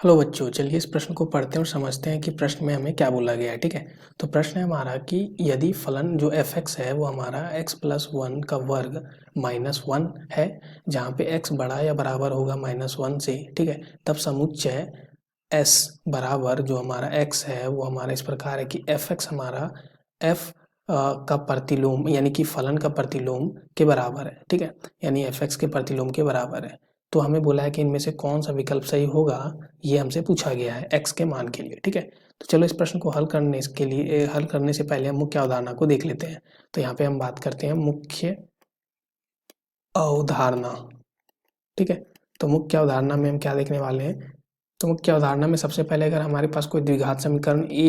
Hello बच्चों, चलिए इस प्रश्न को पढ़ते हैं और समझते हैं कि प्रश्न में हमें क्या बोला गया है। ठीक है, तो प्रश्न है हमारा कि यदि फलन जो एफ एक्स है वो हमारा एक्स प्लस वन का वर्ग माइनस वन है, जहाँ पे एक्स बड़ा या बराबर होगा माइनस वन से, ठीक है, तब समुच्चय एस बराबर जो हमारा एक्स है वो हमारा इस प्रकार है कि एफ एक्स हमारा एफ का प्रतिलोम यानी कि फलन का प्रतिलोम के बराबर है। ठीक है, यानी एफ एक्स के प्रतिलोम के बराबर है। तो हमें बोला है कि इनमें से कौन सा विकल्प सही होगा, ये हमसे पूछा गया है एक्स के मान के लिए। ठीक है, तो चलो इस प्रश्न को हल करने से पहले हम मुख्य अवधारणा को देख लेते हैं। तो यहाँ पे हम बात करते हैं मुख्य अवधारणा। ठीक है, तो मुख्य अवधारणा में हम क्या देखने वाले हैं। तो मुख्य अवधारणा में सबसे पहले अगर हमारे पास कोई द्विघात समीकरण ए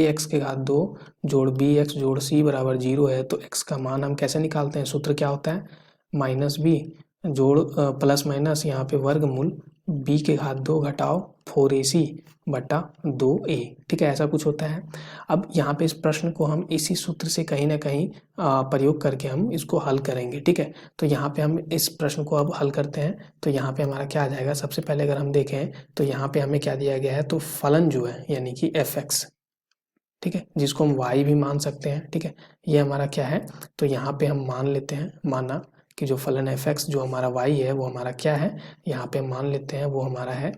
एक्स के घात दो जोड़ बी एक्स जोड़ सी बराबर जीरो है, तो एक्स का मान हम कैसे निकालते हैं। सूत्र क्या होता है, माइनस बी जोड़ प्लस माइनस यहाँ पे वर्गमूल बी के घात दो घटाओ फोर ए सी बटा दो ए। ठीक है, ऐसा कुछ होता है। अब यहाँ पे इस प्रश्न को हम इसी सूत्र से कहीं ना कहीं प्रयोग करके हम इसको हल करेंगे। ठीक है, तो यहाँ पे हम इस प्रश्न को अब हल करते हैं। तो यहाँ पे हमारा क्या आ जाएगा, सबसे पहले अगर हम देखें तो यहाँ पे हमें क्या दिया गया है, तो फलन जो है यानी कि एफ एक्स, ठीक है, जिसको हम y भी मान सकते हैं। ठीक है, ये हमारा क्या है, तो यहाँ पे हम मान लेते हैं, माना कि जो फलन एफ एक्स जो हमारा y है वो हमारा क्या है, यहाँ पे हम मान लेते हैं वो हमारा है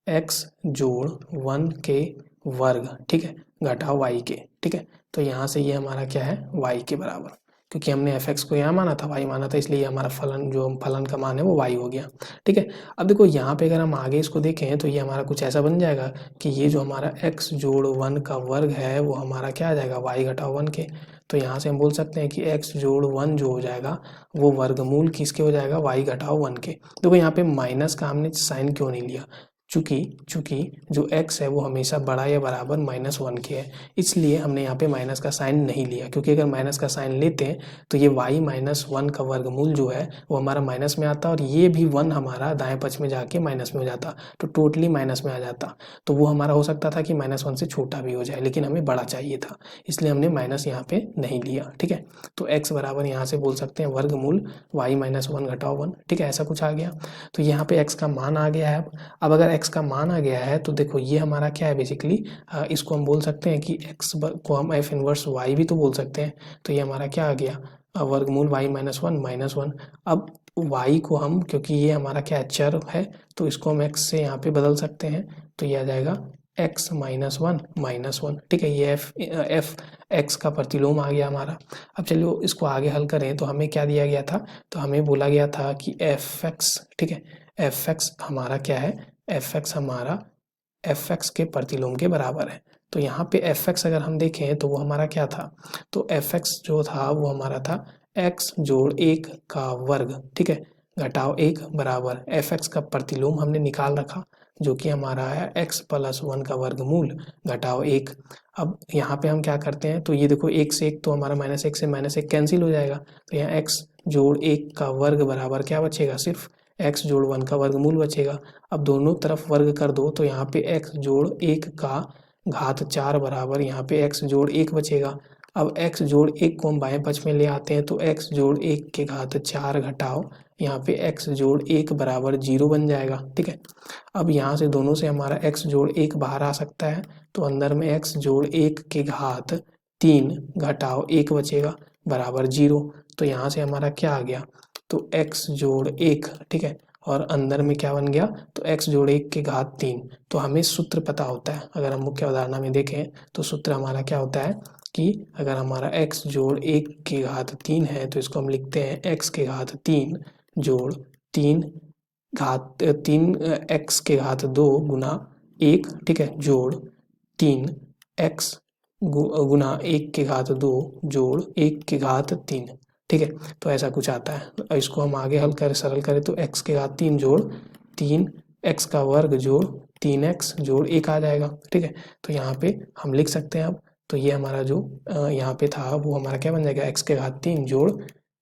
x जोड़ वन के वर्ग, ठीक है, घटाओ y के। ठीक है, तो यहाँ से ये हमारा क्या है, y के बराबर, क्योंकि हमने एफ एक्स को यहाँ माना था, y माना था, इसलिए हमारा फलन जो फलन का मान है वो y हो गया। ठीक है, अब देखो यहाँ पे अगर हम आगे इसको देखें तो ये हमारा कुछ ऐसा बन जाएगा कि ये जो हमारा x जोड़ वन का वर्ग है वो हमारा क्या आ जाएगा, y घटाओ वन के। तो यहाँ से हम बोल सकते हैं कि x जोड़ वन जो हो जाएगा वो वर्गमूल किसके हो जाएगा, y घटाओ वन के। देखो यहाँ पे माइनस का हमने साइन क्यों नहीं लिया, चूंकि चूंकि जो x है वो हमेशा बड़ा या बराबर माइनस वन के है, इसलिए हमने यहाँ पे माइनस का साइन नहीं लिया। क्योंकि अगर माइनस का साइन लेते हैं तो ये y माइनस वन का वर्गमूल जो है वो हमारा माइनस में आता और ये भी वन हमारा दाएं पक्ष में जाके माइनस में हो जाता, तो टोटली माइनस में आ जाता। तो वो हमारा हो सकता था कि माइनस वन से छोटा भी हो जाए, लेकिन हमें बड़ा चाहिए था, इसलिए हमने माइनस यहाँ पे नहीं लिया। ठीक है, तो x बराबर यहाँ से बोल सकते हैं वर्गमूल y माइनस वन घटाओ वन। ठीक है, ऐसा कुछ आ गया। तो यहाँ पे x का मान आ गया है। अब अगर x का मान आ गया है तो देखो ये हमारा क्या है, बेसिकली इसको हम बोल सकते हैं कि x को हम f इनवर्स y भी तो बोल सकते हैं। तो ये हमारा क्या आ गया, वर्गमूल y minus one minus one. अब y को हम, क्योंकि ये हमारा क्या है, चर है, तो इसको हम x से यहाँ पे बदल सकते हैं। तो ये आ जाएगा x minus one minus one. ठीक है, ये f x का प्रतिलोम आ गया हमारा। अब चलिए इसको आगे हल करें तो हमें क्या दिया गया था, तो हमें बोला गया था कि एफ एक्स, ठीक है, एफ एक्स हमारा क्या है, एफ एक्स हमारा एफ एक्स के प्रतिलोम के बराबर है। तो यहाँ पे एफ एक्स अगर हम देखें तो वो हमारा क्या था, तो एफ एक्स जो था वो हमारा था एक्स जोड़ एक का वर्ग, ठीक है, घटाओ एक बराबर एफ एक्स का प्रतिलोम हमने निकाल रखा, जो कि हमारा है एक्स प्लस वन का वर्गमूल घटाओ एक। अब यहाँ पे हम क्या करते हैं, तो ये देखो एक से एक तो हमारा माइनस एक से माइनस एक कैंसिल हो जाएगा, तो यहाँ एक्स जोड़ एक का वर्ग बराबर क्या बचेगा, सिर्फ एक्स जोड़ वन का वर्गमूल बचेगा। अब दोनों तरफ वर्ग कर दो तो यहाँ पे एक्स जोड़ एक का घात चार बराबर यहाँ पे एक्स जोड़ एक बचेगा। अब एक्स जोड़ एक को हम बाएं पक्ष में ले आते हैं तो एक्स जोड़ एक के घात चार घटाओ यहाँ पे एक्स जोड़ एक बराबर जीरो बन जाएगा। ठीक है, अब यहाँ से दोनों से हमारा एक्स जोड़ एक बाहर आ सकता है, तो अंदर में एक्स जोड़ एक के घात तीन घटाओ एक बचेगा बराबर जीरो। तो यहाँ से हमारा क्या आ गया, तो x जोड़ एक, ठीक है, और अंदर में क्या बन गया, तो x जोड़ एक के घात तीन। तो हमें सूत्र पता होता है, अगर हम मुख्य अवधारणा में देखें तो सूत्र हमारा क्या होता है कि अगर हमारा x जोड़ एक के घात तीन है तो इसको हम लिखते हैं x के घात तीन जोड़ तीन घात तीन x के घात दो गुना एक, ठीक है, जोड़ तीन x गुना एक के घात दो जोड़ एक के घात तीन। ठीक है, तो ऐसा कुछ आता है। इसको हम आगे हल करें, सरल करें तो x के घात तीन जोड़ तीन x का वर्ग जोड़ तीन एक्स जोड़ एक आ जाएगा। ठीक है, तो यहाँ पे हम लिख सकते हैं। अब तो ये हमारा जो यहाँ पे था वो हमारा क्या बन जाएगा, x के घात तीन जोड़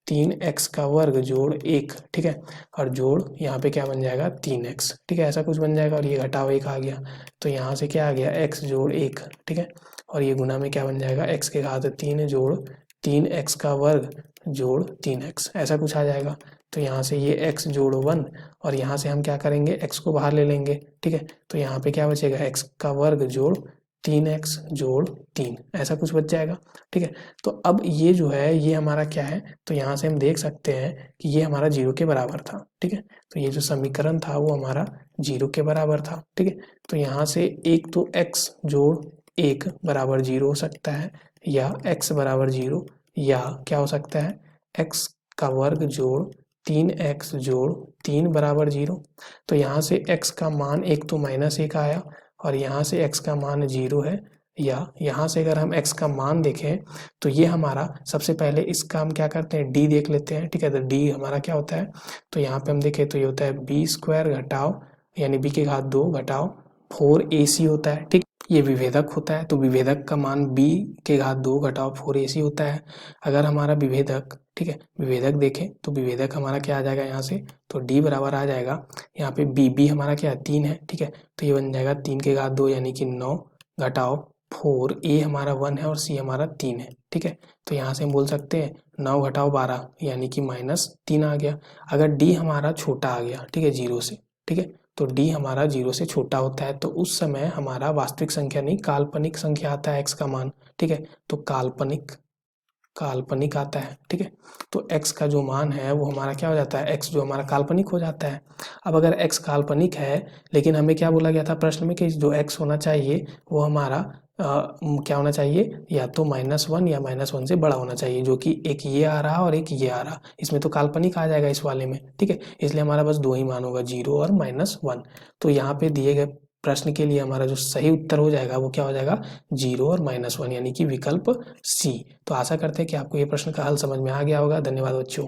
तीन एक्स का वर्ग जोड़ एक, ठीक है, और जोड़ यहाँ पे क्या बन जाएगा तीन एक्स। ठीक है, ऐसा कुछ बन जाएगा और ये घटाओ एक आ गया, तो यहाँ से क्या आ गया x जोड़ एक, ठीक है, और ये गुना में क्या बन जाएगा x के घात तीन जोड़ तीन एक्स का वर्ग जोड़ तीन एक्स, ऐसा कुछ आ जाएगा। तो यहाँ से ये x जोड़ 1 और यहाँ से हम क्या करेंगे, x को बाहर ले लेंगे। ठीक है, तो यहाँ पे क्या बचेगा, x का वर्ग जोड़ 3x जोड़ 3, ऐसा कुछ बच जाएगा। ठीक है, तो अब ये जो है ये हमारा क्या है, तो यहाँ से हम देख सकते हैं कि ये हमारा 0 के बराबर था। ठीक है, तो ये जो समीकरण था वो हमारा 0 के बराबर था। ठीक है, तो यहाँ से एक तो x जोड़ 1 बराबर 0 हो सकता है, या x बराबर 0, या क्या हो सकता है, x का वर्ग जोड़ 3x जोड़ 3 बराबर 0। तो यहाँ से x का मान एक तो -1 आया और यहाँ से x का मान 0 है, या यहाँ से अगर हम x का मान देखें तो ये हमारा सबसे पहले इसका हम क्या करते हैं, d देख लेते हैं। ठीक है, तो d हमारा क्या होता है, तो यहाँ पे हम देखें तो ये होता है b² घटाओ यानी b की घात 2 घटाओ 4ac होता है। ठीक, ये विभेदक होता है, तो विभेदक का मान b के घात 2 घटाओ 4ac होता है। अगर हमारा विभेदक, ठीक है, विभेदक देखें तो विभेदक हमारा क्या आ जाएगा यहाँ से, तो d बराबर आ जाएगा यहाँ पे b हमारा क्या है 3 है। ठीक है, तो ये बन जाएगा 3 के घात 2 यानी कि 9 घटाओ 4, a हमारा 1 है और c हमारा 3 है। ठीक है, तो यहाँ से हम बोल सकते हैं 9 घटाओ 12 यानी कि -3 आ गया। अगर d हमारा छोटा आ गया, ठीक है, 0 से, ठीक है, तो d हमारा 0 से छोटा होता है, तो उस समय हमारा वास्तविक संख्या नहीं काल्पनिक संख्या आता है x का मान। ठीक है, तो काल्पनिक आता है। ठीक है, तो x का जो मान है वो हमारा क्या हो जाता है, x जो हमारा काल्पनिक हो जाता है। अब अगर x काल्पनिक है, लेकिन हमें क्या बोला गया था प्रश्न में कि जो x होना चाहिए वो हमारा क्या होना चाहिए, या तो -1 या -1 से बड़ा होना चाहिए, जो कि एक ये आ रहा और एक ये आ रहा। इसमें तो काल्पनिक आ जाएगा इस वाले में। ठीक है, इसलिए हमारा बस 2 ही मान होगा, 0 और -1। तो यहाँ पे दिए गए प्रश्न के लिए हमारा जो सही उत्तर हो जाएगा वो क्या हो जाएगा, 0 और -1 यानी कि विकल्प सी। तो आशा करते हैं कि आपको ये प्रश्न का हल समझ में आ गया होगा। धन्यवाद बच्चों।